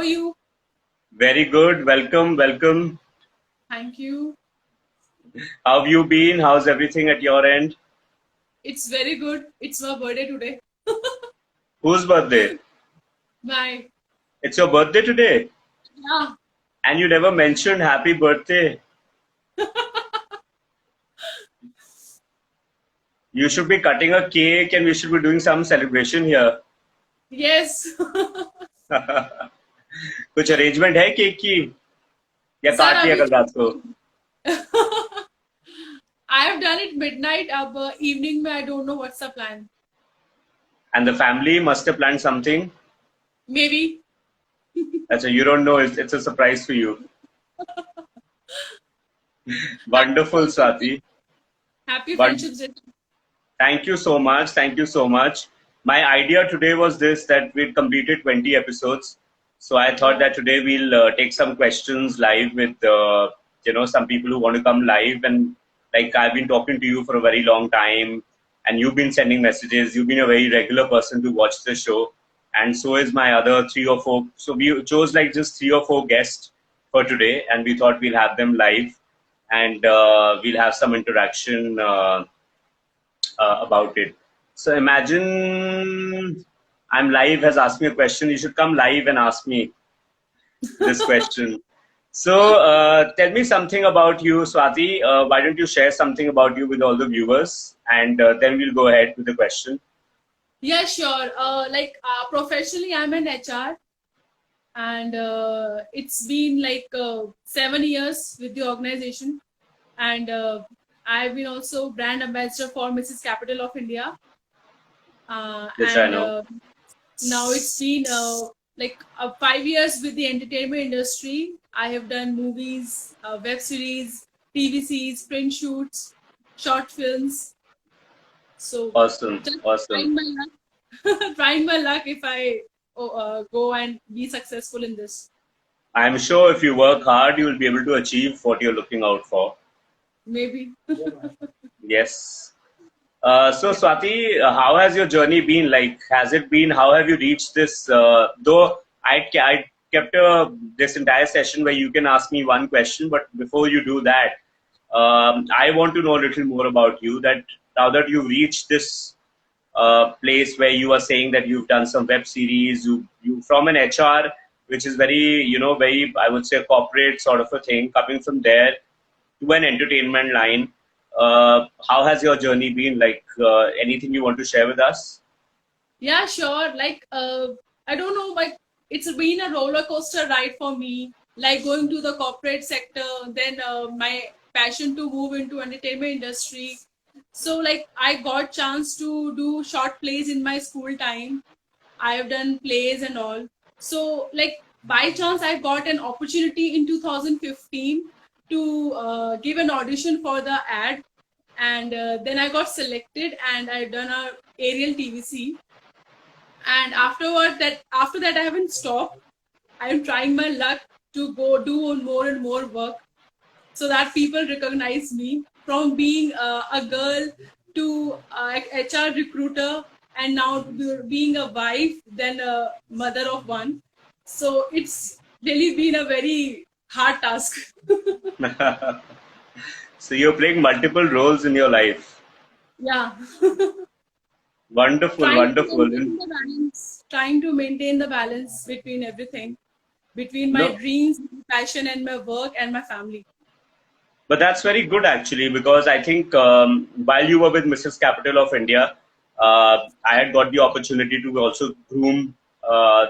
you? Very good. Welcome, welcome. Thank you. How have you been? How's everything at your end? It's very good. It's my birthday today. Whose birthday? My It's your birthday today. yeah. And you never mentioned happy birthday. You should be cutting a cake and we should be doing some celebration here. Yes. कुछ arrangement है cake की या Sir, काट लिया अभी कल रात को? I have done it midnight. अब evening में I don't know what's the plan. And the family must have planned something. Maybe. That's you don't know. It's a surprise for you. Wonderful, Swati. Happy But Friendship Day. thank you so much. Thank you so much. My idea today was this that we'd completed 20 episodes. So I thought Wow. that today we'll take some questions live with, some people who want to come live. And like I've been talking to you for a very long time and you've been sending messages. You've been a very regular person to watch the show. And so is my other three or four. So we chose like just three or four guests for today. And we thought we'll have them live and we'll have some interaction. About it. So imagine I'm live has asked me a question. You should come live and ask me this question. So tell me something about you, Swati. Why don't you share something about you with all the viewers, and then we'll go ahead with the question. Yeah, sure. Professionally, I'm an HR, and it's been like 7 years with the organization, and I've been also brand ambassador for Mrs. Capital of India. Yes, I And know. Now it's been 5 years with the entertainment industry. I have done movies, web series, TVCs, print shoots, short films. So Awesome, just awesome. trying my luck, trying my luck if I go and be successful in this. I'm sure if you work hard, you will be able to achieve what you're looking out for. Maybe. Yes. So Yeah. Swati, how has your journey been? Like, has it been? How have you reached this? Though I kept this entire session where you can ask me one question, but before you do that, I want to know a little more about you. That now that you've reached this place where you are saying that you've done some web series, you from an HR, which is very very I would say corporate sort of a thing, coming from there to an entertainment line. How has your journey been? Like anything you want to share with us? Yeah, sure. I don't know, like it's been a roller coaster ride for me. Like going to the corporate sector, then my passion to move into entertainment industry. So like I got chance to do short plays in my school time. I have done plays and all. So like by chance I got an opportunity in 2015 to give an audition for the ad, and then I got selected and I've done a aerial TVC, and after that I haven't stopped. I am trying my luck to go do more and more work so that people recognize me, from being a girl to HR recruiter, and now being a wife, then a mother of one. So it's really been a very hard task. So you're playing multiple roles in your life. Yeah. Wonderful, Trying to wonderful. maintain the balance, trying to maintain the balance between everything, between my No, dreams, passion, and my work and my family. but that's very good actually because I think while you were with Mrs. Capital of India, I had got the opportunity to also groom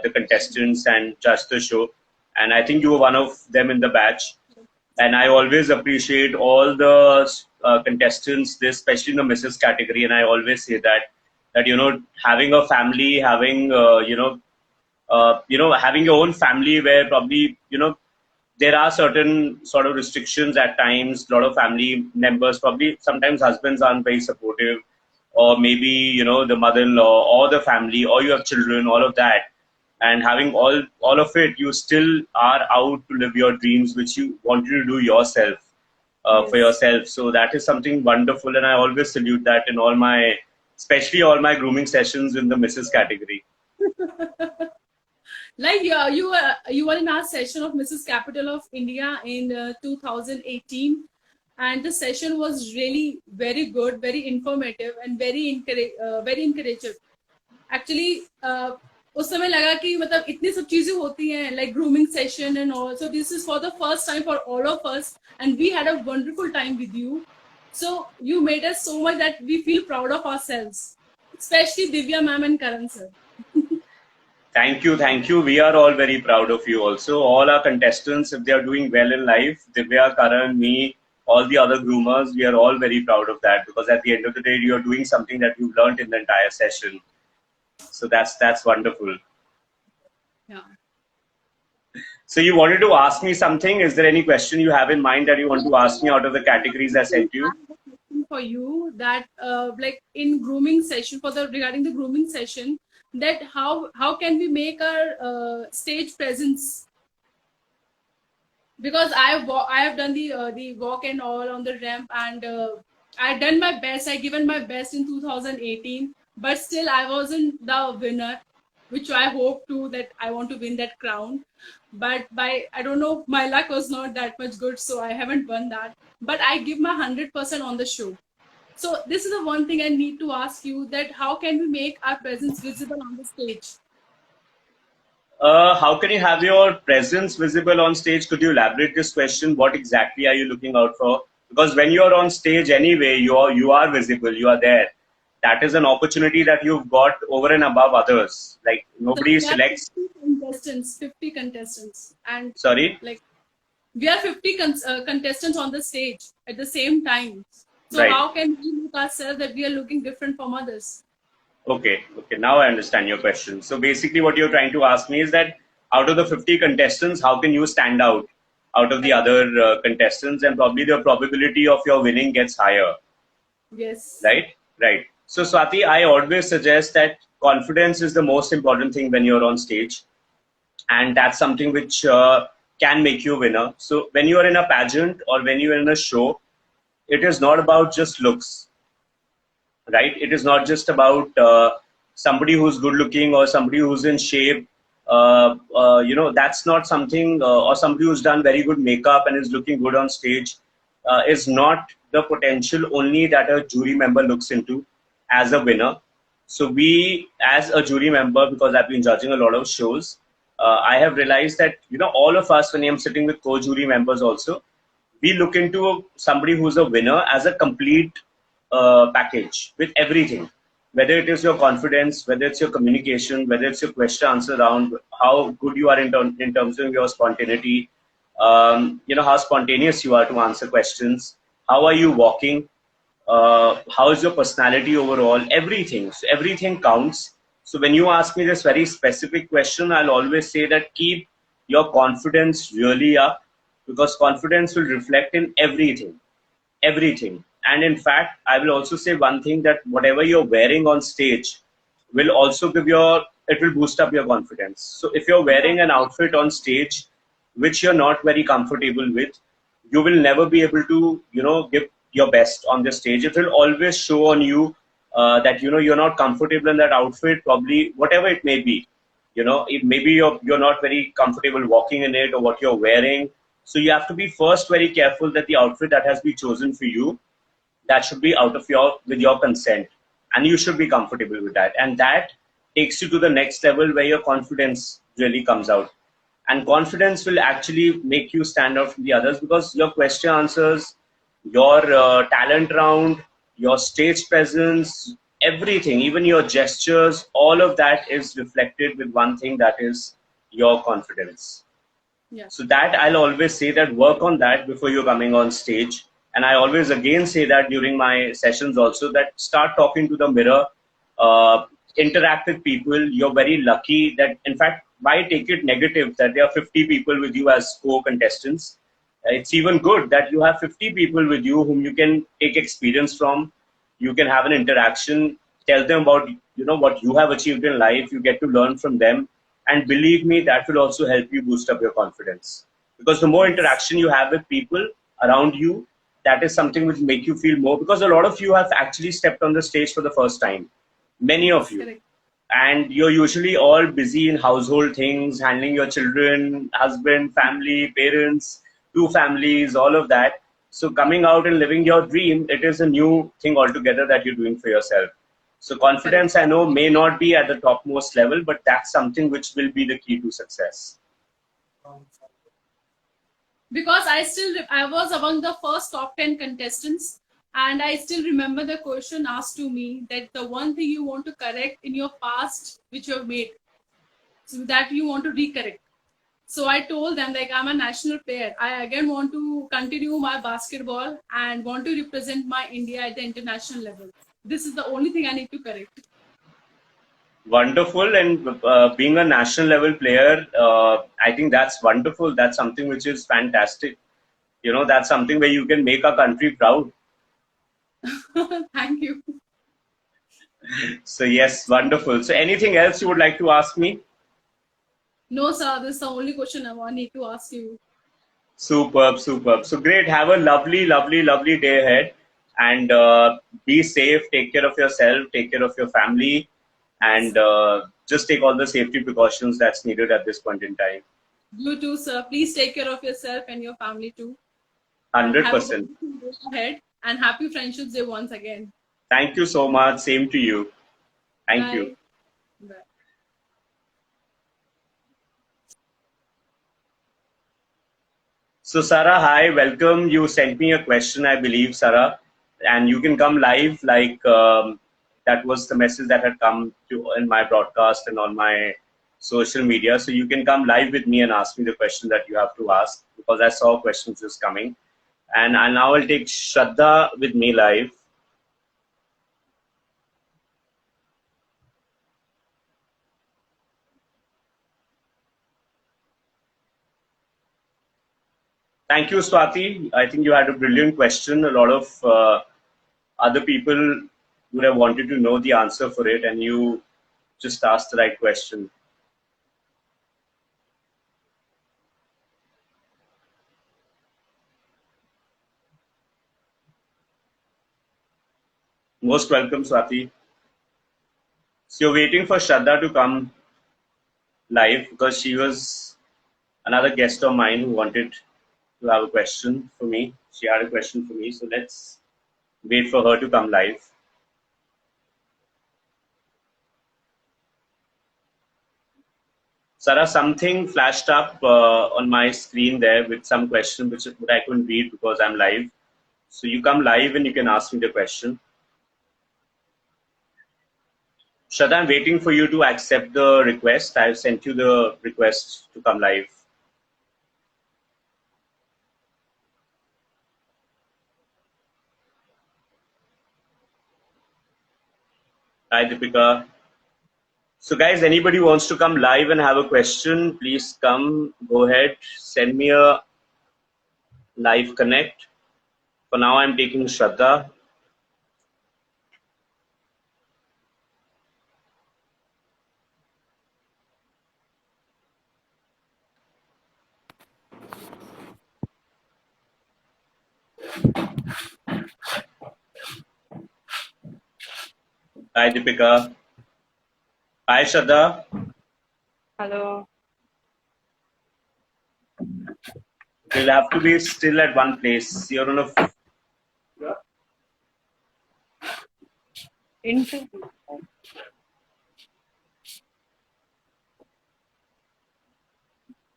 the contestants and judge the show, and I think you were one of them in the batch. And I always appreciate all the contestants, this especially in the Mrs. category. And I always say that having a family, having having your own family where probably there are certain sort of restrictions at times. A lot of family members, probably sometimes husbands aren't very supportive, or maybe the mother-in-law or the family, or you have children, all of that. And having all of it, you still are out to live your dreams, which you want to do yourself for Yes. yourself. So that is something wonderful, and I always salute that in all my, especially all my grooming sessions in the Mrs. category. Like you were in our session of Mrs. Capital of India in 2018, and the session was really very good, very informative, and very encouraging. Actually, उस समय लगा कि मतलब इतनी सब चीजें होती हैं, like grooming session and all. So this is for the first time for all of us, and we had a wonderful time with you. So you made us so much that we feel proud of ourselves, especially Divya ma'am and Karan sir. Thank you, thank you. We are all very proud of you also. All our contestants, if they are doing well in life, Divya, Karan, me, all the other groomers, we are all very proud of that, because at the end of the day, you are doing something that you've learned in the entire session. So that's wonderful. Yeah. So you wanted to ask me something. Is there any question you have in mind that you want to ask me out of the categories I sent you? For you that like in grooming session regarding the grooming session, that how can we make our stage presence, because I have done the walk and all on the ramp, and I done my best, I given my best in 2018, but still I wasn't the winner, which I hope to, that I want to win that crown. But I don't know, my luck was not that much good, so I haven't won that. But I give my 100% on the show. So this is the one thing I need to ask you, that how can we make our presence visible on the stage? How can you have your presence visible on stage? Could you elaborate this question? What exactly are you looking out for? Because when you're on stage anyway, you are visible, you are there. That is an opportunity that you've got over and above others. Like nobody So selects. 50 contestants, and Sorry. like we are 50 contestants on the stage at the same time. So Right. how can we look ourselves that we are looking different from others? Okay. Now I understand your question. So basically, what you're trying to ask me is that out of the 50 contestants, how can you stand out of the other contestants, and probably the probability of your winning gets higher. Yes. Right. So Swati, I always suggest that confidence is the most important thing when you're on stage, and that's something which can make you a winner. So when you are in a pageant or when you're in a show, it is not about just looks, right? It is not just about somebody who's good looking or somebody who's in shape. That's not something, or somebody who's done very good makeup and is looking good on stage is not the potential only that a jury member looks into as a winner. So we, as a jury member, because I've been judging a lot of shows, I have realized that, all of us, when I'm sitting with co-jury members also, we look into somebody who's a winner as a complete package with everything, whether it is your confidence, whether it's your communication, whether it's your question answer round, how good you are in terms of your spontaneity, how spontaneous you are to answer questions, how are you walking, how is your personality overall, everything. So everything counts. So when you ask me this very specific question, I'll always say that keep your confidence really up, because confidence will reflect in everything. And in fact, I will also say one thing, that whatever you're wearing on stage will also it will boost up your confidence. So if you're wearing an outfit on stage which you're not very comfortable with, you will never be able to, give your best on the stage. It will always show on you that, you're not comfortable in that outfit, probably whatever it may be. Maybe you're not very comfortable walking in it, or what you're wearing. So you have to be first very careful that the outfit that has been chosen for you, that should be with your consent, and you should be comfortable with that. And that takes you to the next level where your confidence really comes out. And confidence will actually make you stand out from the others, because your question answers, your talent round, your stage presence, everything, even your gestures, all of that is reflected with one thing, that is your confidence. Yeah. So that I'll always say that work on that before you're coming on stage. And I always again say that during my sessions also, that start talking to the mirror, interact with people. You're very lucky that, in fact, why take it negative that there are 50 people with you as co-contestants? It's even good that you have 50 people with you whom you can take experience from. You can have an interaction, tell them about, what you have achieved in life. You get to learn from them. And believe me, that will also help you boost up your confidence. Because the more interaction you have with people around you, that is something which will make you feel more. Because a lot of you have actually stepped on the stage for the first time. Many of you. Correct. and you're usually all busy in household things, handling your children, husband, family, parents, two families, all of that. So coming out and living your dream, it is a new thing altogether that you're doing for yourself. So Correct. confidence, I know, may not be at the topmost level, but that's something which will be the key to success. Because I was among the first top 10 contestants, and I still remember the question asked to me that the one thing you want to correct in your past which you have made, so that you want to recorrect. So I told them, like, I'm a national player. I again want to continue my basketball and want to represent my India at the international level. This is the only thing I need to correct. Wonderful, and being a national level player, I think that's wonderful. That's something which is fantastic. You know, that's something where you can make our country proud. Thank you. So yes, wonderful. So anything else you would like to ask me? No, sir, this is the only question I need to ask you. Superb, superb. So great. Have a lovely, lovely, lovely day ahead, and be safe. Take care of yourself. Take care of your family, and just take all the safety precautions that's needed at this point in time. You too, sir. Please take care of yourself and your family too. And Hundred have a percent. wonderful day ahead. And happy Friendships Day once again. Thank you so much. Same to you. Thank you. Bye. Bye. So Sarah, hi, welcome. You sent me a question, I believe, Sarah, and you can come live. Like that was the message that had come to in my broadcast and on my social media. So you can come live with me and ask me the question that you have to ask, because I saw questions just coming, and I now will take Shraddha with me live. Thank you, Swati. I think you had a brilliant question. A lot of other people would have wanted to know the answer for it, and you just asked the right question. Most welcome, Swati. So you're waiting for Shraddha to come live because she was another guest of mine who wanted to have a question for me. She had a question for me, so let's wait for her to come live. Sarah, something flashed up on my screen there with some question which I couldn't read because I'm live. So you come live and you can ask me the question. Shraddha, I'm waiting for you to accept the request. I've sent you the request to come live. Hi, Deepika. So guys, anybody who wants to come live and have a question, please come, go ahead, send me a live connect. For now, I'm taking Shraddha. Hi, Deepika. Hi, Shraddha. Hello. You'll have to be still at one place. You're on a... Into.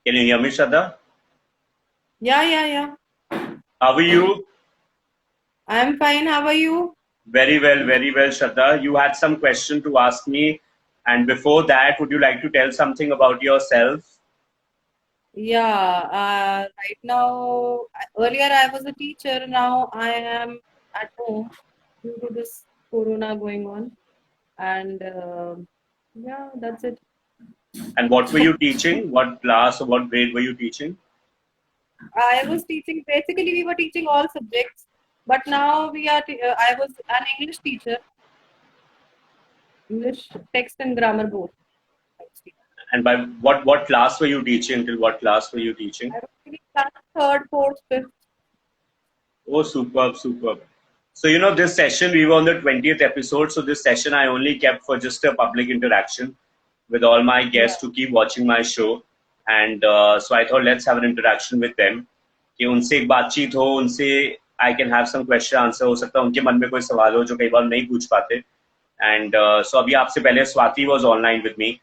Can you hear me, Shraddha? Yeah. How are you? I'm fine. How are you? Very well, Shraddha. You had some question to ask me. And before that, would you like to tell something about yourself? Yeah. Right now, earlier I was a teacher. Now I am at home due to this corona going on. And yeah, that's it. And what were you teaching? What class or what grade were you teaching? I was teaching, basically, we were teaching all subjects. But now I was an English teacher, English text and grammar both. And by what class were you teaching? Till what class were you teaching? I was teaching class third, fourth, fifth. Oh, superb, superb. So, this session, we were on the 20th episode. So this session I only kept for just a public interaction with all my guests to keep watching my show. And so I thought, let's have an interaction with them. कि उनसे एक बातचीत हो, उनसे I can have some question answer, हो सकता है उनके मन में कोई सवाल हो जो कई बार नहीं पूछ पाते. And so अभी आपसे पहले Swati was online with me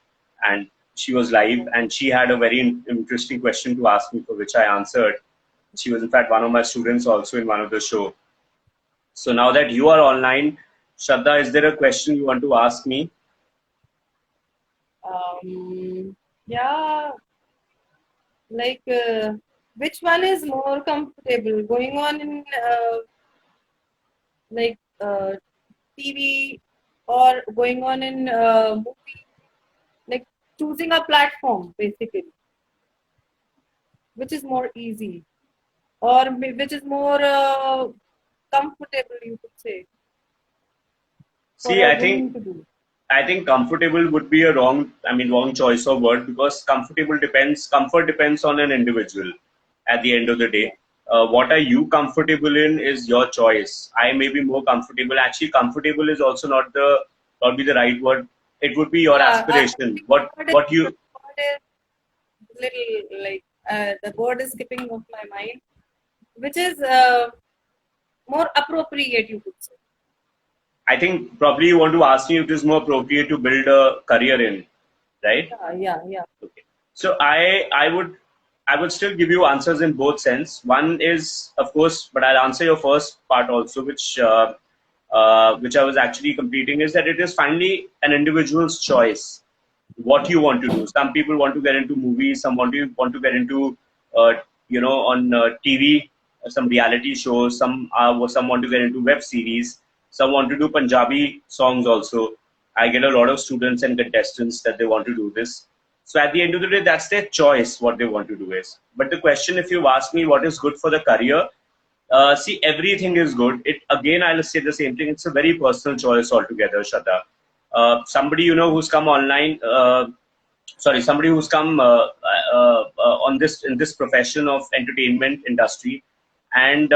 and she was live and she had a very interesting question to ask me for which I answered. She was in fact one of my students also in one of the show. So now that you are online, Shraddha, is there a question you want to ask me? Yeah, like which one is more comfortable, going on in like TV or going on in movie, like choosing a platform basically, which is more easy or which is more comfortable, you could say. See, I think comfortable would be a wrong choice of word, because comfort depends on an individual at the end of the day. What are you comfortable in is your choice. I may be more comfortable. Actually, comfortable is also not the right word. It would be your aspiration. What you... Little like the word is skipping off my mind, which is more appropriate, you could say. I think probably you want to ask me if it is more appropriate to build a career in, right? Yeah. Okay. So I would still give you answers in both sense. One is, of course, but I'll answer your first part also, which I was actually completing, is that it is finally an individual's choice what you want to do. Some people want to get into movies, some want to get into on TV, some reality shows, some want to get into web series, some want to do Punjabi songs also. I get a lot of students and contestants that they want to do this. So at the end of the day, that's their choice what they want to do is. But the question, if you ask me what is good for the career, see, everything is good. I'll say the same thing. It's a very personal choice altogether, Shraddha. Somebody who's come online, somebody who's come in this profession of entertainment industry, and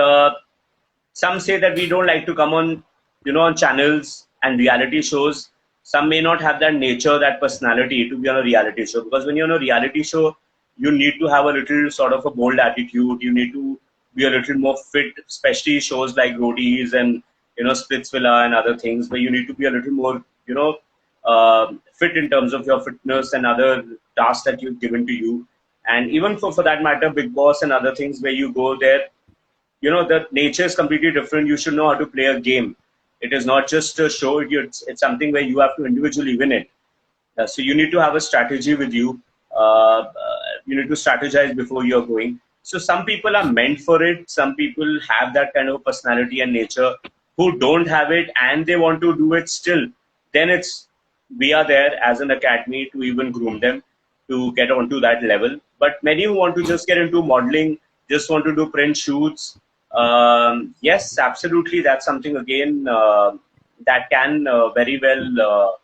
some say that we don't like to come on on channels and reality shows. Some may not have that nature, that personality to be on a reality show, because when you're on a reality show, you need to have a little sort of a bold attitude. You need to be a little more fit, especially shows like Roadies and Splitsvilla and other things, where you need to be a little more fit in terms of your fitness and other tasks that you've given to you. And even for that matter, Bigg Boss and other things where you go there, the nature is completely different. You should know how to play a game. It is not just a show. It's something where you have to individually win it. So you need to have a strategy with you. You need to strategize before you're going. So some people are meant for it. Some people have that kind of personality and nature. Who don't have it and they want to do it still, then we are there as an academy to even groom them to get onto that level. But many who want to just get into modeling, just want to do print shoots, yes, absolutely, that's something again that can very well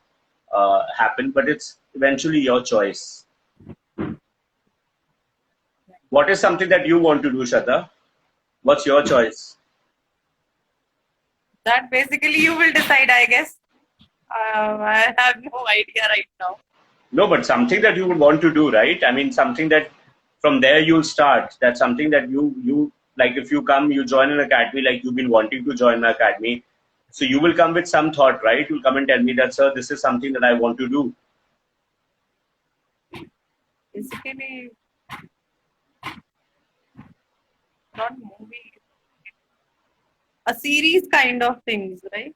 happen, but it's eventually your choice. What is something that you want to do, Shraddha? What's your choice? That basically you will decide, I guess. I have no idea right now. No, but something that you would want to do, right? I mean, something that from there you'll start. That's something that you like. If you come, you join an academy, like you've been wanting to join my academy. So you will come with some thought, right? You'll come and tell me that, sir, this is something that I want to do. Basically, not movie. A series kind of things, right?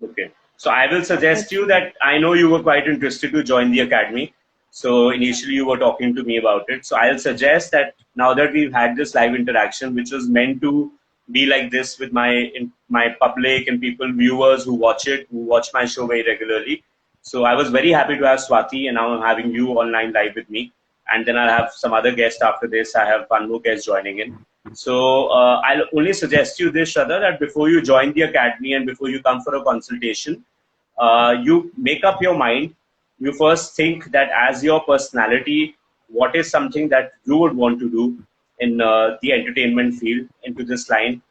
Okay. So I will suggest you that I know you were quite interested to join the academy. So initially you were talking to me about it. So I'll suggest that now that we've had this live interaction, which was meant to be like this with my public and viewers who watch my show very regularly. So I was very happy to have Swati, and now I'm having you online live with me. And then I'll have some other guests after this. I have one more guest joining in. So I'll only suggest you this, Shraddha, that before you join the academy and before you come for a consultation, you make up your mind. You first think that as your personality, what is something that you would want to do in the entertainment field, into this line,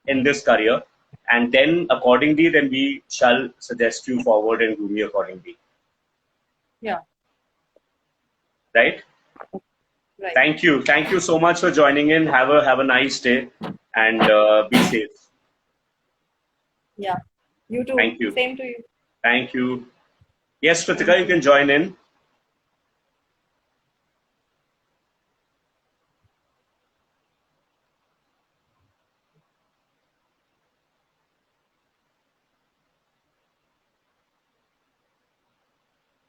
in this career. and then accordingly, then we shall suggest you forward and groom you accordingly. Yeah. Right? Right. Thank you so much for joining in. Have a nice day, and be safe. Yeah. You too. Thank you. Same to you. Thank you. Yes, Kritika, you can join in.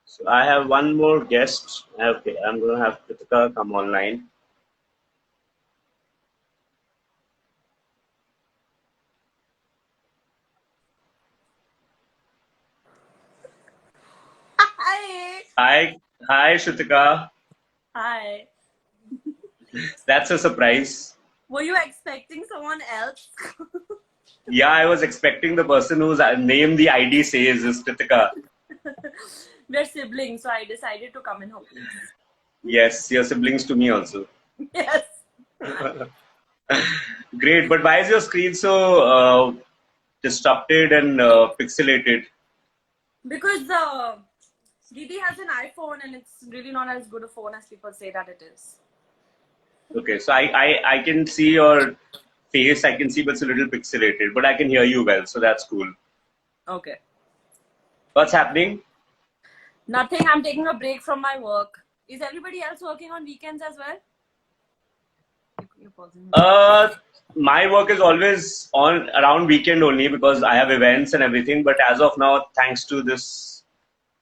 So I have one more guest. Okay, I'm going to have Kritika come online. Hi. Hi, Shrutika. Hi. That's a surprise. Were you expecting someone else? Yeah, I was expecting the person whose name the ID says is Kritika. We're siblings, so I decided to come in her place. Yes, your siblings to me also. Yes. Great, but why is your screen so disrupted and pixelated? Because Didi has an iPhone and it's really not as good a phone as people say that it is. Okay, so I can see your face, I can see, but it's a little pixelated, but I can hear you well, so that's cool. Okay. What's happening? Nothing. I'm taking a break from my work. Is everybody else working on weekends as well? You're pausing. My work is always on around weekend only because I have events and everything. But as of now, thanks to this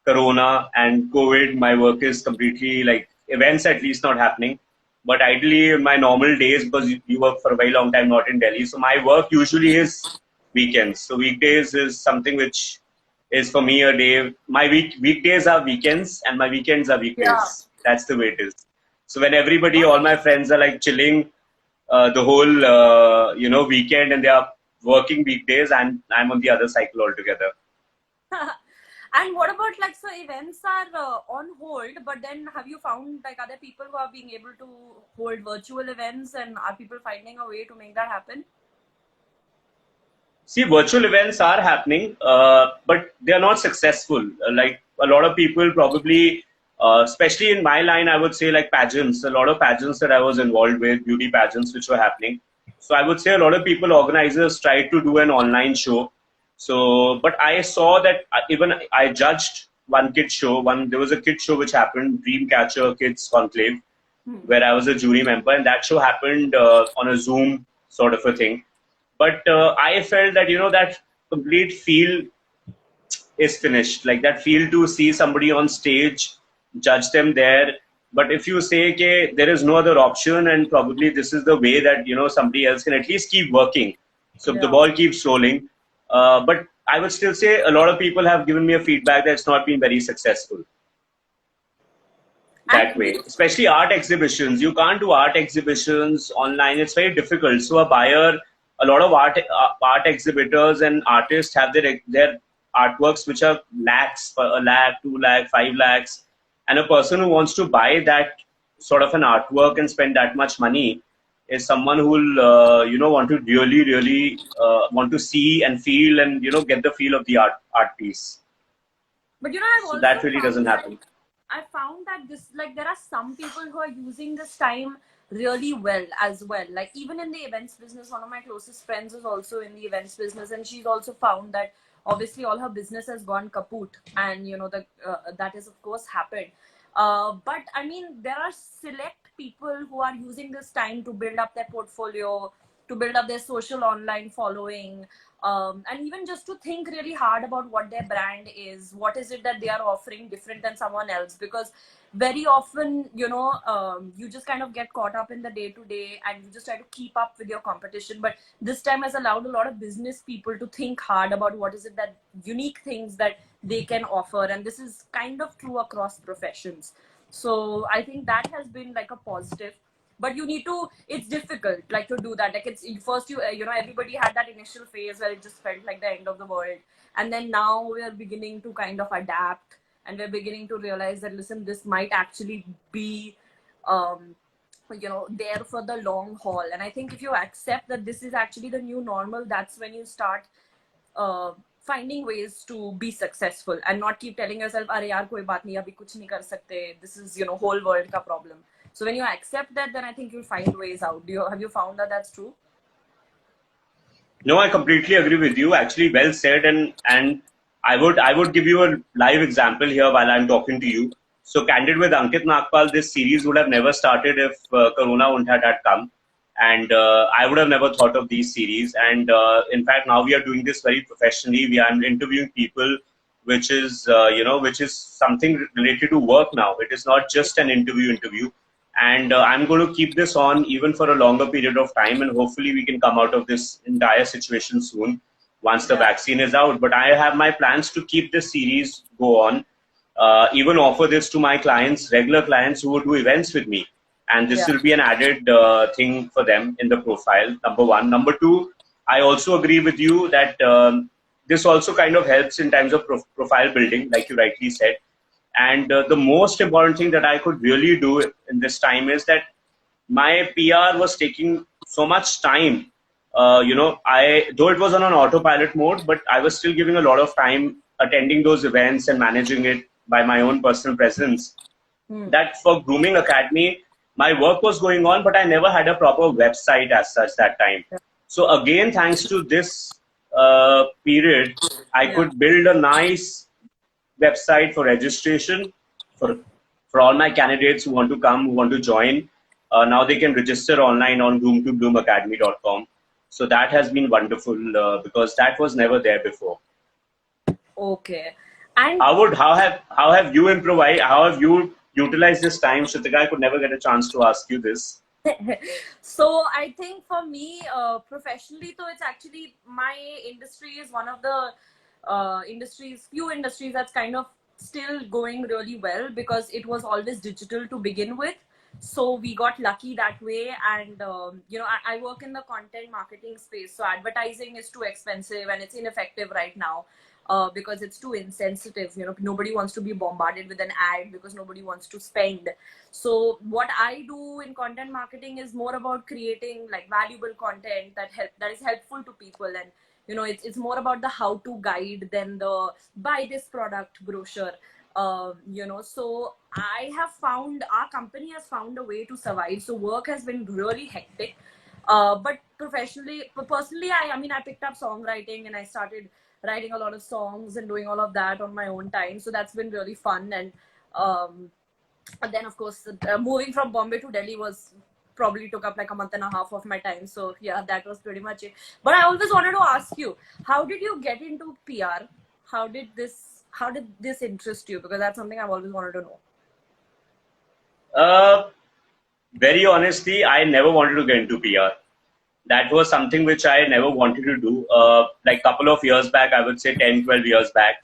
Corona and COVID, my work is completely like events at least not happening. But ideally, in my normal days, because you work for a very long time not in Delhi, so my work usually is weekends. So weekdays is something which is for me a day. My weekdays are weekends and my weekends are weekdays. Yeah. That's the way it is. So when everybody, all my friends are like chilling the whole weekend and they are working weekdays, and I'm on the other cycle altogether. And what about like, so events are on hold, but then have you found like other people who are being able to hold virtual events, and are people finding a way to make that happen? See, virtual events are happening, but they are not successful. Like a lot of people probably, especially in my line, I would say like pageants, a lot of pageants that I was involved with, beauty pageants which were happening. So I would say a lot of people, organizers tried to do an online show. So, but I saw that even I judged one kid show. There was a kid show which happened, Dreamcatcher Kids Conclave, where I was a jury member, and that show happened on a Zoom sort of a thing. But I felt that that complete feel is finished. Like that feel to see somebody on stage, judge them there. But if you say okay, there is no other option, and probably this is the way that somebody else can at least keep working. So the ball keeps rolling. But I would still say a lot of people have given me a feedback that it's not been very successful that way. Especially art exhibitions. You can't do art exhibitions online. It's very difficult. So a lot of art exhibitors and artists have their artworks which are lakhs, for a lakh, 2 lakh, 5 lakhs. And a person who wants to buy that sort of an artwork and spend that much money is someone who will, want to really want to see and feel and, get the feel of the art piece. But I've So also that really found doesn't happen. I found that there are some people who are using this time really well as well. Like even in the events business, one of my closest friends is also in the events business, and she's also found that obviously all her business has gone kaput, and that has of course happened. But I mean, there are select people who are using this time to build up their portfolio, to build up their social online following, and even just to think really hard about what their brand is, what is it that they are offering different than someone else. Because very often, you just kind of get caught up in the day to day and you just try to keep up with your competition. But this time has allowed a lot of business people to think hard about what is it that unique things that they can offer. And this is kind of true across professions. So I think that has been like a positive. But it's difficult like to do that. Like it's first everybody had that initial phase where it just felt like the end of the world, and then now we're beginning to kind of adapt, and we're beginning to realize that listen, this might actually be there for the long haul. And I think if you accept that this is actually the new normal, that's when you start finding ways to be successful and not keep telling yourself, "Arey yaar, koi baat nahi, abhi kuch nahi kar sakte. This is, you know, whole world ka problem." So when you accept that, then I think you'll find ways out. Have you found that that's true? No, I completely agree with you. Actually, well said. And I would give you a live example here while I'm talking to you. So, Candid with Ankit Nagpal, this series would have never started if Corona wouldn't have had come, and I would have never thought of these series. And in fact, now we are doing this very professionally. We are interviewing people, which is which is something related to work now. It is not just an interview. And I'm going to keep this on even for a longer period of time, and hopefully we can come out of this entire situation soon once the vaccine is out. But I have my plans to keep this series go on, even offer this to my clients, regular clients who would do events with me, and this will be an added thing for them in the profile. Number one. Number two, I also agree with you that this also kind of helps in terms of profile building, like you rightly said. And the most important thing that I could really do in this time is that my PR was taking so much time. Though it was on an autopilot mode, but I was still giving a lot of time attending those events and managing it by my own personal presence. That for Grooming Academy, my work was going on, but I never had a proper website as such that time. So again, thanks to this period, I could build a nice website for registration for all my candidates who want to come, who want to join. Now they can register online on groom2bloomacademy.com. So that has been wonderful because that was never there before. Okay. And how have you improvised? How have you utilized this time? Shrutika, I could never get a chance to ask you this. So I think for me, professionally, so it's actually my industry is one of the few industries that's kind of still going really well because it was always digital to begin with. So we got lucky that way. And, I work in the content marketing space. So advertising is too expensive and it's ineffective right now because it's too insensitive. Nobody wants to be bombarded with an ad because nobody wants to spend. So what I do in content marketing is more about creating like valuable content that is helpful to people. And it's more about the how-to guide than the buy this product brochure. So our company has found a way to survive. So work has been really hectic. But personally, I picked up songwriting and I started writing a lot of songs and doing all of that on my own time. So that's been really fun. And then of course, moving from Bombay to Delhi probably took up like a month and a half of my time. So yeah, that was pretty much it. But I always wanted to ask you, how did you get into PR? How did this interest you? Because that's something I've always wanted to know. Very honestly, I never wanted to get into PR. That was something which I never wanted to do. Like a couple of years back, I would say 10, 12 years back,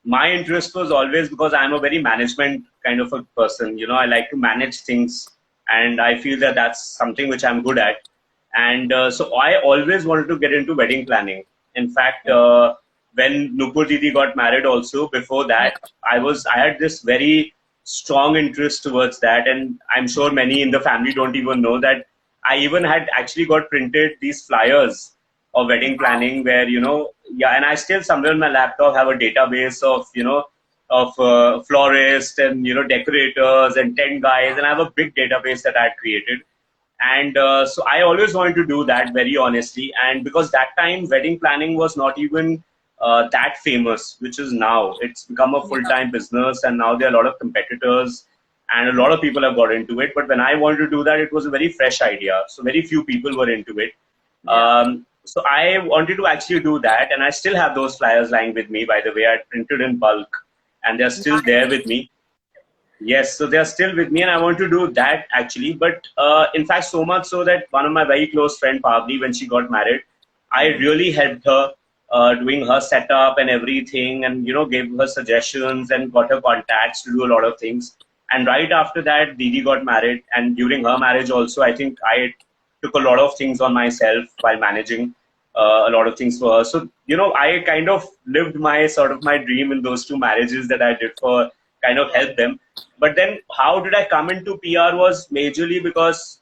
my interest was always because I'm a very management kind of a person. I like to manage things. And I feel that that's something which I'm good at. And so I always wanted to get into wedding planning. In fact, when Nupur Didi got married also, before that, I had this very strong interest towards that. And I'm sure many in the family don't even know that I even had actually got printed these flyers of wedding planning where, and I still somewhere on my laptop have a database of florists and decorators and tent guys, and I have a big database that I had created. And so I always wanted to do that, very honestly. And because that time wedding planning was not even that famous, which is now. It's become a full-time business, and now there are a lot of competitors and a lot of people have got into it. But when I wanted to do that, it was a very fresh idea, so very few people were into it. So I wanted to actually do that, and I still have those flyers lying with me, by the way. I printed in bulk and they're still there with me. Yes, so they're still with me, and I want to do that actually. But in fact, so much so that one of my very close friend, Pavli, when she got married, I really helped her doing her setup and everything, and gave her suggestions and got her contacts to do a lot of things. And right after that, Didi got married, and during her marriage also, I think I took a lot of things on myself while managing a lot of things for her. So, I kind of lived my dream in those two marriages that I did for kind of help them. But then how did I come into PR was majorly because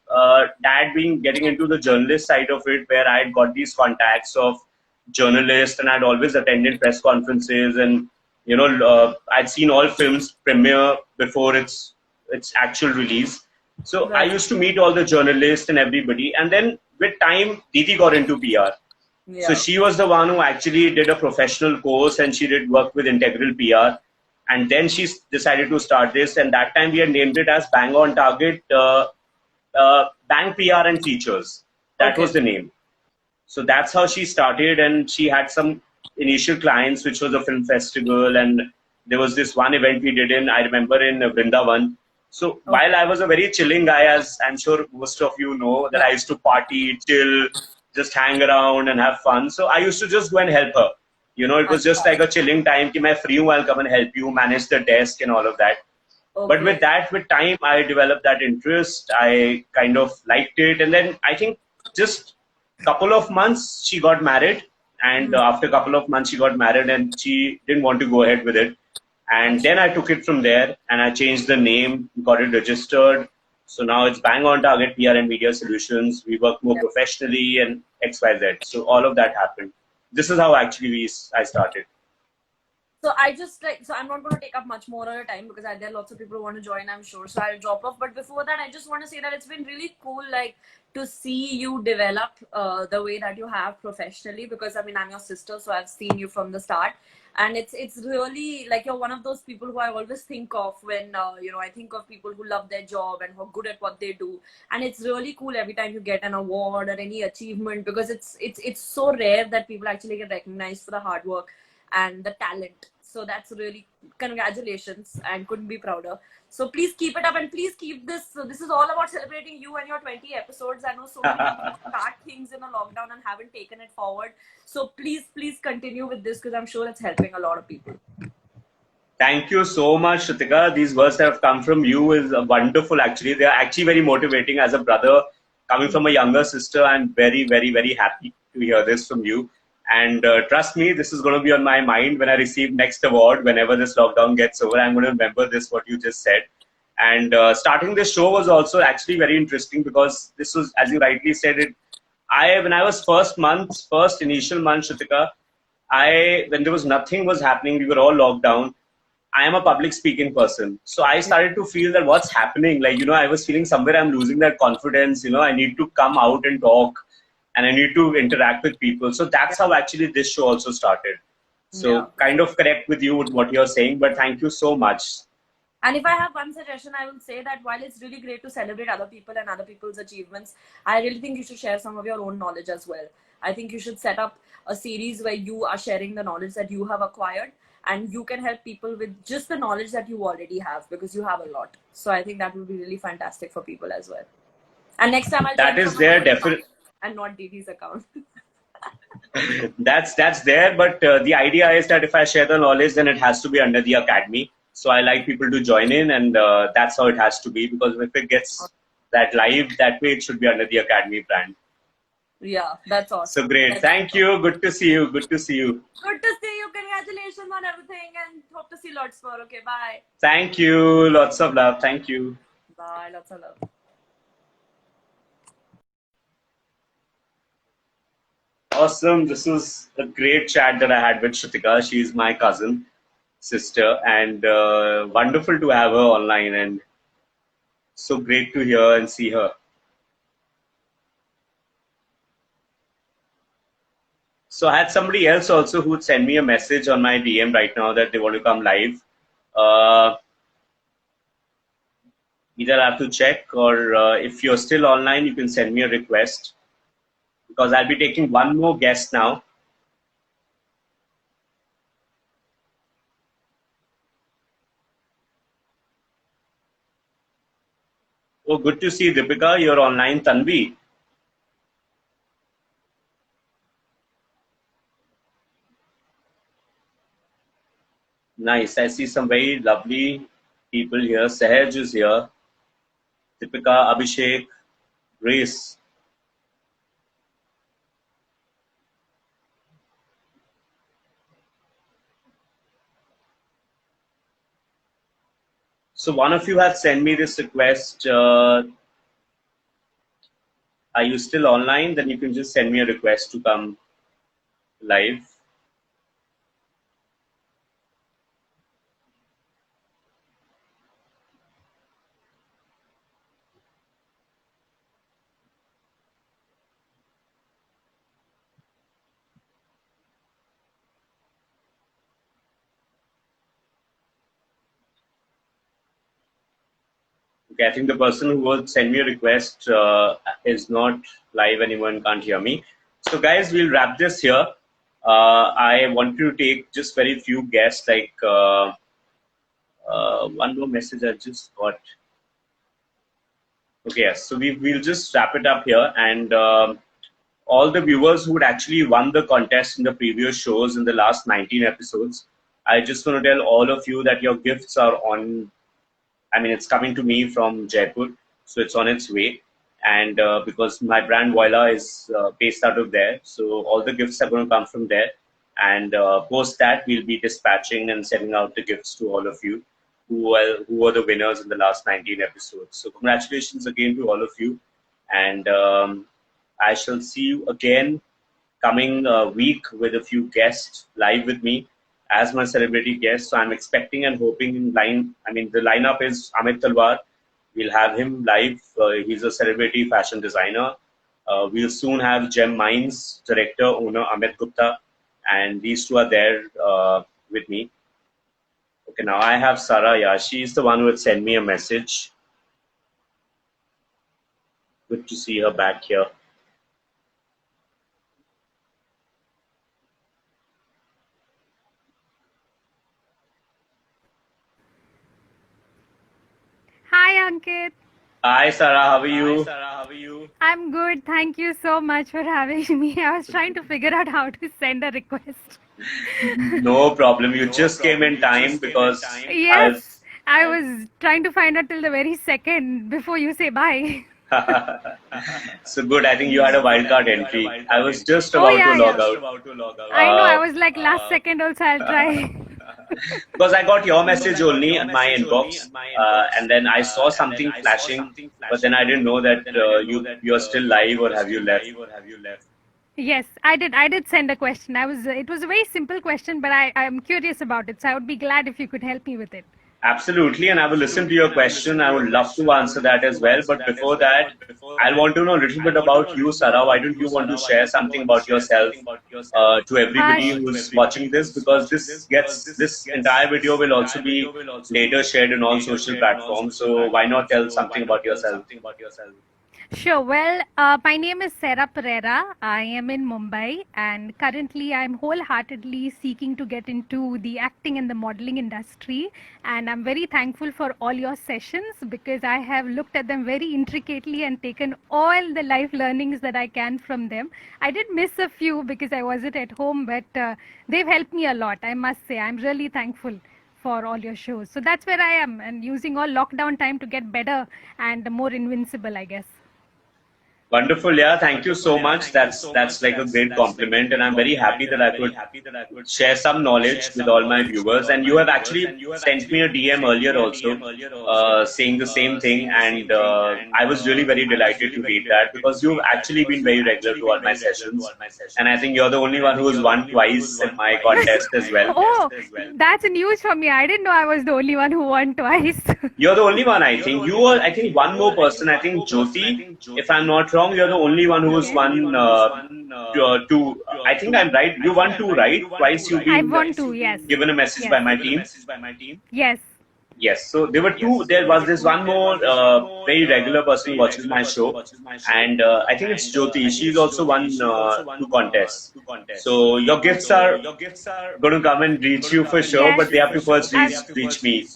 dad getting into the journalist side of it, where I had got these contacts of journalist, and I'd always attended press conferences, and I'd seen all films premiere before its actual release. So I Right. used to meet all the journalists and everybody, and then with time, Didi got into PR. So Yeah. she was the one who actually did a professional course, and she did work with Integral PR. And then she decided to start this, and that time we had named it as Bang on Target, Bang PR and Features. That Okay. was the name. So that's how she started, and she had some initial clients, which was a film festival, and there was this one event we did I remember, in Vrindavan. So while I was a very chilling guy, as I'm sure most of you know, that I used to party, chill, just hang around and have fun. So I used to just go and help her. It was just like a chilling time. Ki main free hu, I'll come and help you manage the desk and all of that. But with time, I developed that interest. I kind of liked it, and then I think just couple of months she got married, and after a couple of months she got married, and she didn't want to go ahead with it. And then I took it from there, and I changed the name, got it registered. So now it's Bang on Target PR and Media Solutions. We work more professionally and XYZ. So all of that happened. This is how actually I started. So I just so I'm not going to take up much more of your time because there are lots of people who want to join, I'm sure. So I'll drop off. But before that, I just want to say that it's been really cool, like, to see you develop the way that you have professionally. Because I mean, I'm your sister, so I've seen you from the start, and it's really like you're one of those people who I always think of when I think of people who love their job and who are good at what they do. And it's really cool every time you get an award or any achievement, because it's so rare that people actually get recognized for the hard work and the talent. So that's really, congratulations, and couldn't be prouder. So please keep it up, and please keep this. This is all about celebrating you and your 20 episodes. I know so many people start things in a lockdown and haven't taken it forward. So please continue with this, because I'm sure it's helping a lot of people. Thank you so much, Shrutika. These words that have come from you is wonderful, actually. They are actually very motivating. As a brother, coming from a younger sister, I'm very, very, very happy to hear this from you. And trust me, this is going to be on my mind when I receive next award. Whenever this lockdown gets over, I'm going to remember this, what you just said. And starting this show was also actually very interesting, because this was, as you rightly said, when I was first initial month, Shrutika, when there was nothing was happening, we were all locked down. I am a public speaking person. So I started to feel that what's happening, like, I was feeling somewhere I'm losing that confidence, I need to come out and talk, and I need to interact with people. So that's how actually this show also started. So kind of correct with you with what you're saying, but thank you so much. And if I have one suggestion, I will say that while it's really great to celebrate other people and other people's achievements, I really think you should share some of your own knowledge as well. I think you should set up a series where you are sharing the knowledge that you have acquired, and you can help people with just the knowledge that you already have, because you have a lot. So I think that would be really fantastic for people as well. And next time I'll that is there definitely, and not Didi's account. that's there, but the idea is that if I share the knowledge, then it has to be under the academy. So I like people to join in, and that's how it has to be, because if it gets that live that way, it should be under the academy brand. Yeah, that's awesome. So great. Thank you. Good to see you. Good to see you. Good to see you. Congratulations on everything, and hope to see lots more. Okay, bye. Thank you. Lots of love. Thank you. Bye. Lots of love. Awesome. This was a great chat that I had with Shrutika. She's my cousin, sister, and wonderful to have her online, and so great to hear and see her. So I had somebody else also who would send me a message on my DM right now that they want to come live. Either I have to check, or if you're still online, you can send me a request, because I'll be taking one more guest now. Oh, good to see Deepika. You're online, Tanvi. Nice. I see some very lovely people here. Sahaj is here. Deepika, Abhishek, Grace. So one of you has sent me this request. Are you still online? Then you can just send me a request to come live. Okay, I think the person who would send me a request is not live anymore and can't hear me. So, guys, we'll wrap this here. I want to take just very few guests, like one more message I just got. Okay, yes. So we'll just wrap it up here, and all the viewers who would actually won the contest in the previous shows in the last 19 episodes, I just want to tell all of you that your gifts are on. I mean, it's coming to me from Jaipur, so it's on its way. And because my brand Voila is based out of there, so all the gifts are going to come from there. And post that, we'll be dispatching and sending out the gifts to all of you who were the winners in the last 19 episodes. So congratulations again to all of you. And I shall see you again coming week with a few guests live with me as my celebrity guest. So I'm expecting and hoping in line. I mean, the lineup is Amit Talwar. We'll have him live. He's a celebrity fashion designer. We'll soon have Gem Minds director, owner Amit Gupta. And these two are there with me. Okay, now I have Sarah. Yeah, she's the one who would send me a message. Good to see her back here. Hi, Ankit. Hi, Sarah. How are you? I'm good. Thank you so much for having me. I was trying to figure out how to send a request. No problem. You just came in time because Yes, I was trying to find out till the very second before you say bye. So good. I think you had a wildcard entry. I was just Oh, about yeah, to log out. I know, I was like last second also I'll try. Because I got your message only in my inbox, and then I saw something flashing, but then I didn't know that you're still live or have you left. Yes, I did send a question. It was a very simple question, but I'm curious about it. So I would be glad if you could help me with it. Absolutely, and I will listen to your question. I would love to answer that as well. But before that, I want to know a little bit about you, Sarah. Why don't you want to share something about yourself to everybody who's watching this? Because this entire video will also be later shared in all social platforms. So why not tell something about yourself? Sure. Well, my name is Sarah Pereira. I am in Mumbai, and currently I'm wholeheartedly seeking to get into the acting and the modeling industry. And I'm very thankful for all your sessions because I have looked at them very intricately and taken all the life learnings that I can from them. I did miss a few because I wasn't at home, but they've helped me a lot. I must say, I'm really thankful for all your shows. So that's where I am, and using all lockdown time to get better and more invincible, I guess. Wonderful, yeah. Thank you so much. That's like a great compliment, and I'm very happy that I could share some knowledge with all my viewers. And you have actually sent me a DM earlier also, saying the same thing, and I was really very delighted to read that because you've actually been very regular to all my sessions, and I think you're the only one who has won twice in my contest as well. Oh, that's news for me. I didn't know I was the only one who won twice. You're the only one, I think. You are, I think, one more person. I think Jyoti, if I'm not wrong, you're the only one who's won two. I think I'm right. You won two, right? Twice you've I been won two, yes. given a message by my team. Yes. Yes, so there were two. There was this one more very regular person who watches my show, and I think it's Jyoti. She's also won two contests. So your gifts are going to come and reach you for sure, Yes. but they have to first reach me.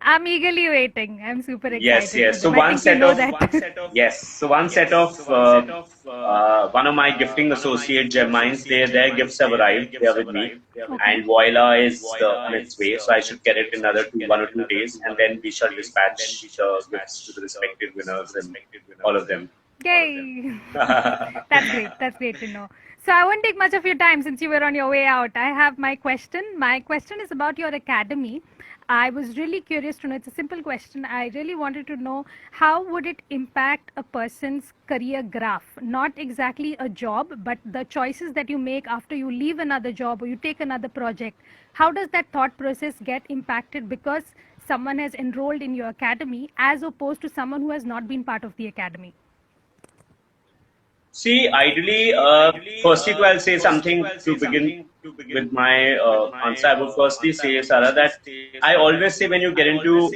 I'm eagerly waiting. I'm super excited. Yes. So for them. I one think you set know of that. yes. So one set of one of my gifting associate Gem Minds, their gifts have arrived. They are with me, and Voila is on its way. So I should get it in another 1 or 2 days, and then we shall dispatch the gifts to the respective winners and all of them. Yay! That's great. That's great to know. So I won't take much of your time since you were on your way out. I have my question. My question is about your academy. I was really curious to know, it's a simple question. I really wanted to know how would it impact a person's career graph? Not exactly a job, but the choices that you make after you leave another job or you take another project. How does that thought process get impacted because someone has enrolled in your academy as opposed to someone who has not been part of the academy? See, ideally, firstly, I'll say something to begin with my answer. I would firstly say, Sarah, that I always say when you get into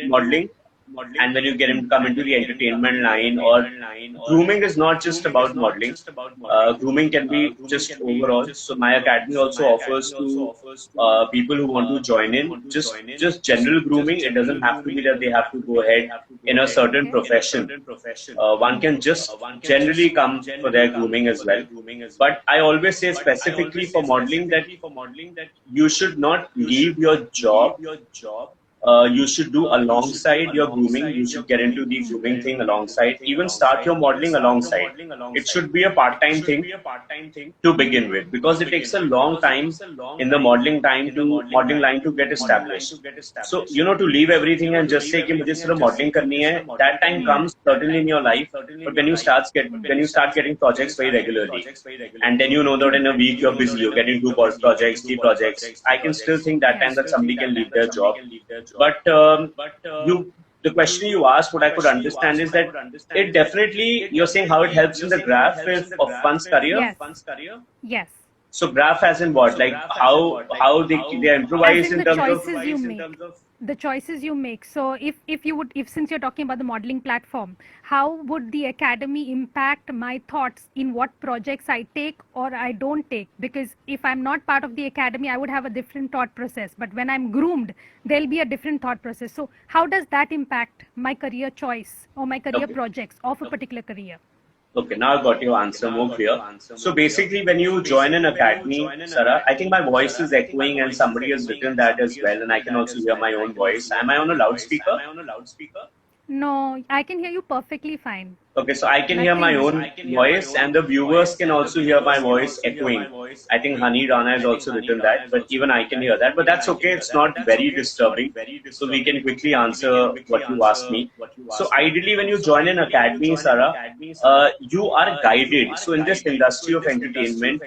modeling and when you come into the entertainment line, or grooming is not just about modeling. Grooming can be just overall. So my academy also offers to people who want to join in just general grooming. It doesn't have to be that they have to go ahead in a certain profession. One can just generally come for their grooming as well. But I always say specifically for modeling that you should not leave your job. You should do alongside your grooming. You should get into the grooming thing alongside. Even start your modeling alongside. It should be a part-time thing to begin with, because it takes a long time in the modeling line to get established. So to leave everything and just say कि मुझे सिर्फ modeling करनी है, that time comes certainly in your life. But when you start getting projects very regularly, and then you know that in a week you're busy, you're getting 2 projects, 3 projects, I can still think that time that somebody can leave their job. But the question you asked, what I could understand is that it definitely, you're saying how it helps in the graph of one's career. Yes. Yes. So graph as in what, like how they improvise in terms of the choices you make. So if since you're talking about the modeling platform, how would the academy impact my thoughts in what projects I take or I don't take? Because if I'm not part of the academy, I would have a different thought process. But when I'm groomed, there'll be a different thought process. So how does that impact my career choice or my career projects of a particular career? Okay, now I got your answer more clear. So basically, when you join an academy, Sarah, I think my voice is echoing and somebody has written that as well, and I can also hear my own voice. Am I on a loudspeaker? No, I can hear you perfectly fine. Okay, so I can hear my own voice and the viewers can also hear my voice echoing. I think Honey Rana has also written that, but even I can hear that. But that's okay, it's not very disturbing. So we can quickly answer what you asked me. So ideally, when you join an academy, Sarah, you are guided. So in this industry of entertainment,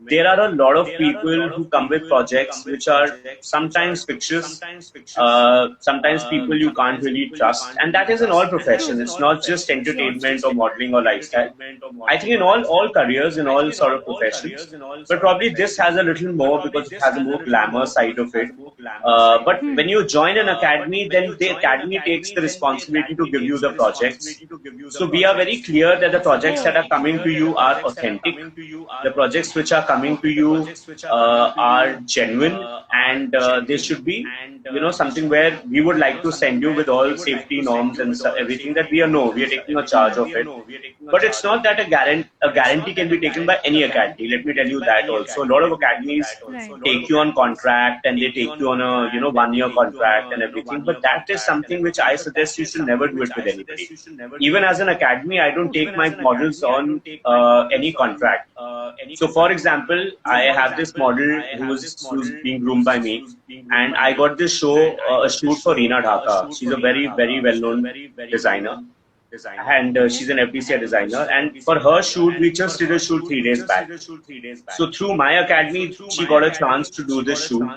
there are a lot of people who come with projects which are sometimes fictitious, sometimes people you can't really trust. And that is in all professions. It's not just entertainment or modeling or lifestyle. I think in all careers, in all sort of professions, but probably this has a little more because it has a more glamour side of it. But when you join an academy, then the academy takes the responsibility to give you the projects. So we are very clear that the projects that are coming to you are authentic. The projects which are coming to you are genuine, and they should be, something where we would like to send you with all safety norms and everything that we are taking a charge of it. But it's not that a guarantee can be taken by any academy. Let me tell you that also. A lot of academies take you on contract and they take you on a 1-year contract and everything. But that is something which I suggest you should never do it with anybody. Even as an academy, I don't take my models on any contract. So for example, I have this model who's being groomed by me, and I got this a shoot for Reena Dhaka. She's a very, very well-known designer. And she's an FDCI designer, and for her shoot we just did a shoot 3 days back. So through my academy she got a chance to do this shoot,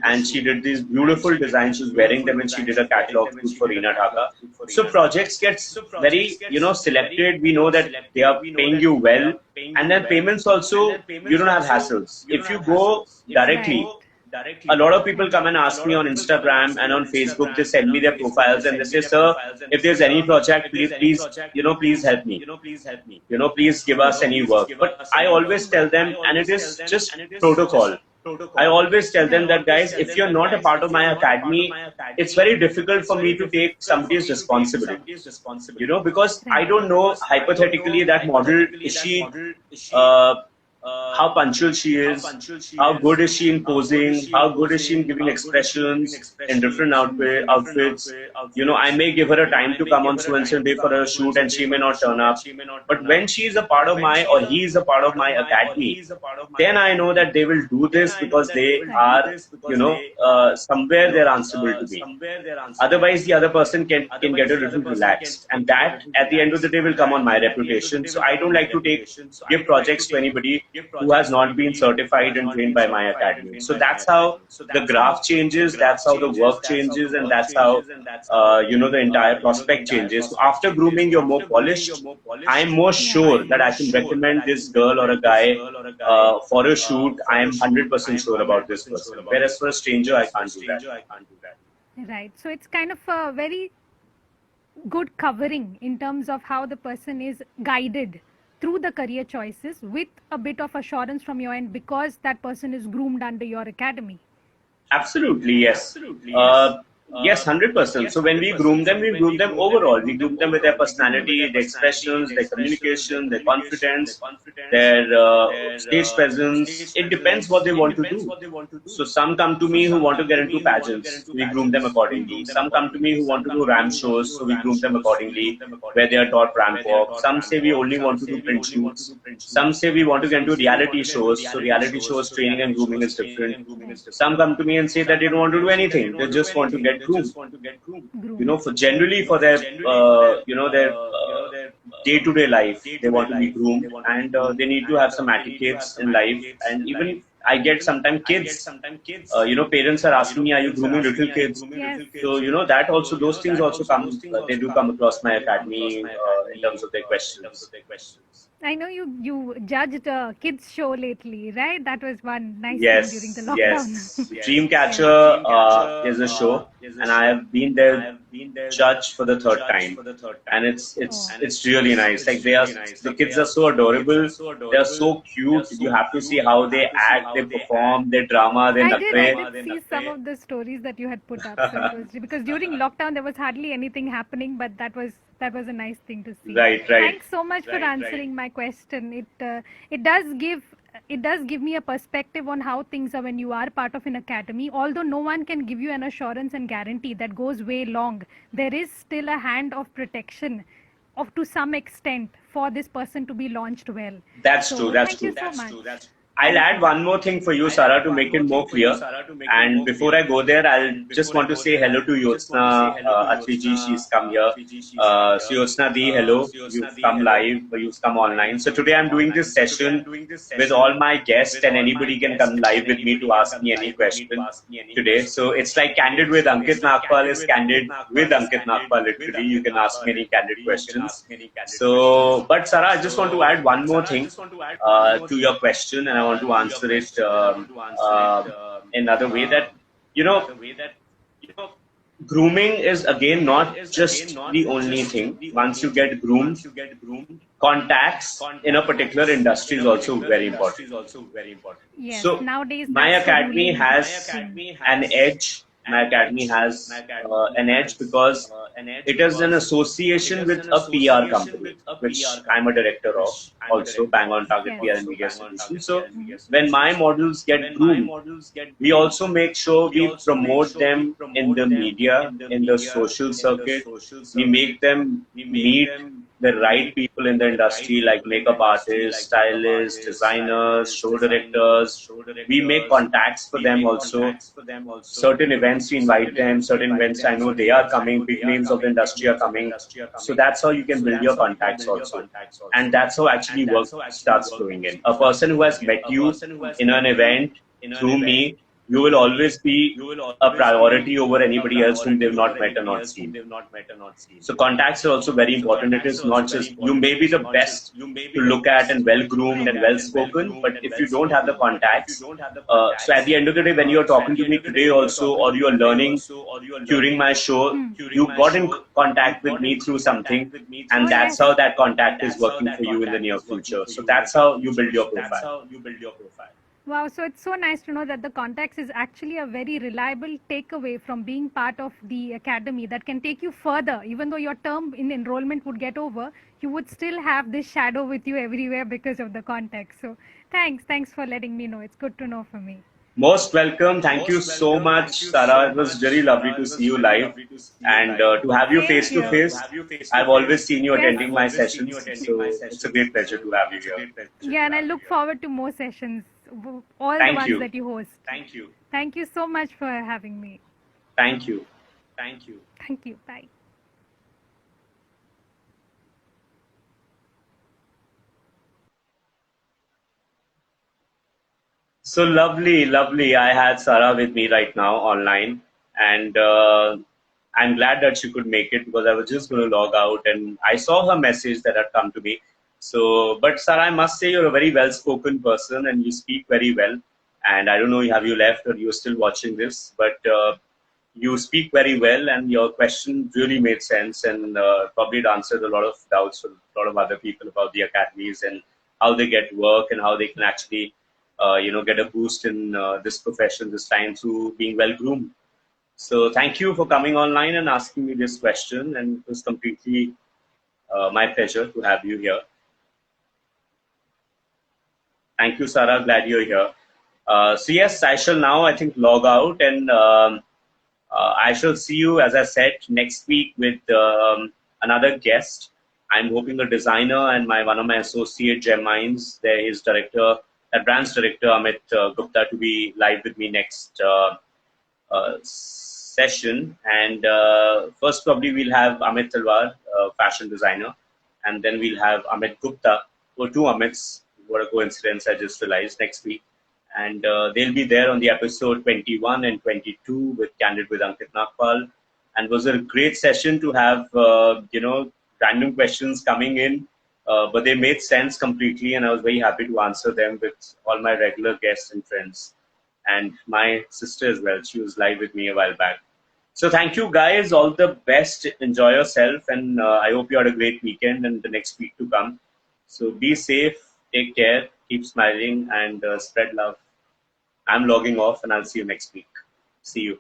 and she did these beautiful designs. She was wearing them and she did a catalog shoot for Reena Dhaka. So projects gets very selected. We know that they are paying you well, and then payments also, you don't have hassles. If you go directly, a lot of people come and ask me on Instagram and on Facebook. They send me their profiles and they say, "Sir, if there's any project, please help me. Please give us any work." But I always tell them, and it is just protocol. I always tell them that, guys, if you're not a part of my academy, it's very difficult for me to take somebody's responsibility. Because I don't know hypothetically that model, is she how punctual she is, how good is she in posing, how good is she in giving expressions in different outfits. You know, I may give her a time to come on so and so day for a shoot and she may not turn up. But when she is a part of my, or he is a part of my academy, then I know that they will do this because they are, you know, somewhere they're answerable to me. Otherwise, the other person can get a little relaxed. And that, at the end of the day, will come on my reputation. So I don't like to give projects to anybody who has not been certified and trained by my academy. So that's how the graph changes, that's how the work changes, and that's how, you know, the entire prospect changes. So after grooming, you're more polished. I'm more sure that I can recommend this girl or a guy for a shoot. I am 100% sure about this person. Whereas for a stranger, I can't do that. Right. So it's kind of a very good covering in terms of how the person is guided through the career choices with a bit of assurance from your end because that person is groomed under your academy. Absolutely, yes. Yes, 100%. So when we groom them overall. We groom them with their personality, their expressions, their communication, their confidence, their stage presence. It depends what they want to do. So some come to me who want to get into pageants. We groom them accordingly. Some come to me who want to do ramp shows. So we groom them accordingly, where they are taught ramp walk. Some say we only want to do print shoots. Some say we want to get into reality shows. So reality shows training and grooming is different. Some come to me and say that they don't want to do anything. They just want to get groomed. You know, for their you know, their day-to-day life, they want to be groomed, and they need to have some etiquettes in life. And even I get sometimes kids, you know, parents are asking me, are you grooming little kids? Yes. So, you know, that also, those things also come, they do come across my academy in terms of their questions. I know you judged a kids show lately, right? That was one nice thing during the lockdown. Yes. Dreamcatcher is a show, and I have been there judged for the third time, and it's really nice. Like the kids are so adorable, they are so cute. You have to see how they act, they perform, their drama, their I did see some of the stories that you had put up. So it was, because during lockdown there was hardly anything happening, but that was a nice thing to see. Right. Thanks so much for answering my question. It does give me a perspective on how things are when you are part of an academy. Although no one can give you an assurance and guarantee that goes way long, there is still a hand of protection to some extent for this person to be launched well. That's true. That's true. Thank you so so much. much. I'll add one more thing for you, Sarah, to make it more clear. And before I go there, I'll just want to say hello to Yotsna Atriji. She's come here. So Yotsna Di, hello. You've come live, you've come online. So today I'm doing this session with all my guests, and anybody can come live with me to ask me any question today. So it's like Candid with Ankit Nagpal is Candid with Ankit Nagpal, literally. You can ask me any candid questions. So, but Sarah, I just want to add one more thing to your question, and I want to answer it in another way that, you know, grooming is again not just the only thing. Once you get groomed, contacts in a particular industry is also very important. Yes, so nowadays my academy has an edge. My academy has an edge because it is an association with a PR company, which I'm a director of, also Bang on Target PR and Media Solutions. So when my models get groomed, we also make sure we promote them in the media, in the social circuit. We make them meet the right people in the industry, like makeup artists, stylists, designers, show directors. We make contacts for them also. Certain events we invite them, certain events I know they are coming, big names of the industry are coming. So that's how you can build your contacts also. And that's how actually work starts flowing in. A person who has met you in an event through me, you will always be a priority over anybody else whom they've not met or not seen. So contacts are also very important. It is not just, you may be the best to look at and well-groomed and well-spoken, but if you don't have the contacts, so at the end of the day, when you're talking to me today also, or you're learning during my show, you got in contact with me through something, and that's how that contact is working for you in the near future. So that's how you build your profile. Wow, so it's so nice to know that the context is actually a very reliable takeaway from being part of the academy that can take you further. Even though your term in enrollment would get over, you would still have this shadow with you everywhere because of the context. So thanks for letting me know. It's good to know for me. Most welcome. Thank you so much, Sarah. It was really lovely to see you live and to have you Same face to here. face. I've always seen you Yes. attending my sessions, so it's a great pleasure to have you here. Yeah, and I look forward to more sessions, all the Thank ones you. that you host. Thank you so much for having me. Thank you. Thank you. Bye. So lovely, lovely. I had Sarah with me right now online, and I'm glad that she could make it because I was just going to log out and I saw her message that had come to me. So, but Sarah, I must say you're a very well-spoken person and you speak very well. And I don't know, have you left or you're still watching this, but you speak very well and your question really made sense and probably it answered a lot of doubts for a lot of other people about the academies and how they get work and how they can actually get a boost in this profession this time through being well groomed. So thank you for coming online and asking me this question, and it was completely my pleasure to have you here. Thank you, Sarah. Glad you're here. So yes, I shall now, I think, log out, and I shall see you, as I said, next week with another guest. I'm hoping a designer and one of my associate Gem Minds, there is director, brand's director Amit Gupta, to be live with me next session. And first, probably we'll have Amit Talwar, fashion designer, and then we'll have Amit Gupta, or two Amits. What a coincidence! I just realized next week, and they'll be there on the episode 21 and 22 with Candid with Ankit Nagpal. And it was a great session to have random questions coming in, but they made sense completely, and I was very happy to answer them with all my regular guests and friends and my sister as well. She was live with me a while back. So thank you guys. All the best. Enjoy yourself, and I hope you had a great weekend and the next week to come. So be safe, take care, keep smiling, and spread love. I'm logging off, and I'll see you next week. See you.